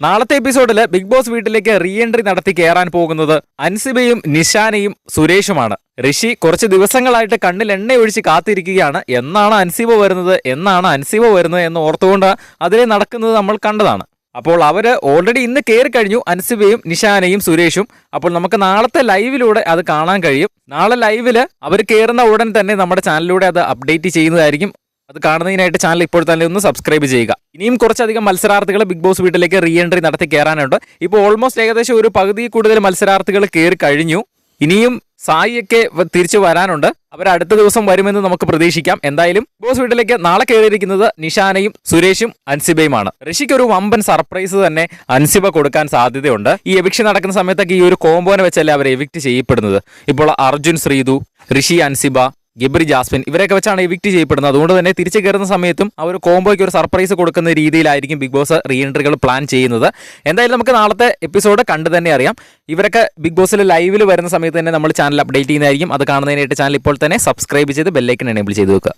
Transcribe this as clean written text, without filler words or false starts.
നാളത്തെ എപ്പിസോഡിൽ big boss വീട്ടിലേക്ക് റീ എൻട്രി നടത്തി കയറാൻ പോകുന്നത് അൻസിബയും നിഷാനയും സുരേഷുമാണ്. ഋഷി കുറച്ച് ദിവസങ്ങളായിട്ട് കണ്ണിൽ എണ്ണ ഒഴിച്ച് കാത്തിരിക്കുകയാണ്. എന്നാണ് അൻസിബ വരുന്നത് എന്ന് ഓർത്തുകൊണ്ട് അതിലെ നടക്കുന്നത് നമ്മൾ കണ്ടതാണ്. അപ്പോൾ അവര് ഓൾറെഡി ഇന്ന് കയറി കഴിഞ്ഞു, അൻസിബയും നിഷാനയും സുരേഷും. അപ്പോൾ നമുക്ക് നാളത്തെ ലൈവിലൂടെ അത് കാണാൻ കഴിയും. നാളെ ലൈവില് അവർ കയറുന്ന ഉടൻ തന്നെ നമ്മുടെ ചാനലിലൂടെ അത് അപ്ഡേറ്റ് ചെയ്യുന്നതായിരിക്കും. അത് കാണുന്നതിനായിട്ട് ചാനൽ ഇപ്പോൾ തന്നെ ഒന്ന് സബ്സ്ക്രൈബ് ചെയ്യുക. ഇനിയും കുറച്ചധികം മത്സരാർത്ഥികൾ ബിഗ് ബോസ് വീട്ടിലേക്ക് റീ എൻട്രി നടത്തി കയറാനുണ്ട്. ഇപ്പോൾ ഓൾമോസ്റ്റ് ഏകദേശം ഒരു പകുതി കൂടുതൽ മത്സരാർത്ഥികൾ കയറി കഴിഞ്ഞു. ഇനിയും സായിയൊക്കെ തിരിച്ചു വരാനുണ്ട്. അവർ അടുത്ത ദിവസം വരുമെന്ന് നമുക്ക് പ്രതീക്ഷിക്കാം. എന്തായാലും ബിഗ് ബോസ് വീട്ടിലേക്ക് നാളെ കയറിയിരിക്കുന്നത് നിഷാനയും സുരേഷും അൻസിബയുമാണ്. ഋഷിക്ക് ഒരു വമ്പൻ സർപ്രൈസ് തന്നെ അൻസിബ കൊടുക്കാൻ സാധ്യതയുണ്ട്. ഈ എവിക്ഷൻ നടക്കുന്ന സമയത്തൊക്കെ ഈ ഒരു കോംബോനെ വെച്ചല്ലേ അവർ എവിക്ട് ചെയ്യപ്പെടുന്നത്. ഇപ്പോൾ അർജുൻ ശ്രീതു, ഋഷി അൻസിബ, ഗബ്രി ജാസ്മിൻ ഇവരൊക്കെ വെച്ചാണ് എവിക്ട് ചെയ്യപ്പെടുന്നത്. അതുകൊണ്ട് തന്നെ തിരിച്ചു കയറുന്ന സമയത്തും ആ ഒരു കോംബോയ്ക്ക് ഒരു സർപ്രൈസ് കൊടുക്കുന്ന രീതിയിലായിരിക്കും ബിഗ് ബോസ് റീ എൻട്രികൾ പ്ലാൻ ചെയ്യുന്നത്. എന്തായാലും നമുക്ക് നാളത്തെ എപ്പിസോഡ് കണ്ടു തന്നെ അറിയാം. ഇവരൊക്കെ ബിഗ് ബോസിൽ ലൈവിൽ വരുന്ന സമയത്ത് തന്നെ നമ്മൾ ചാനൽ അപ്ഡേറ്റ് ചെയ്യുന്നതായിരിക്കും. അത് കാണുന്നതിനായിട്ട് ചാനൽ ഇപ്പോൾ തന്നെ സബ്സ്ക്രൈബ് ചെയ്ത് ബെല്ലൈക്കൺ എനേബിൾ ചെയ്ത് വെക്കുക.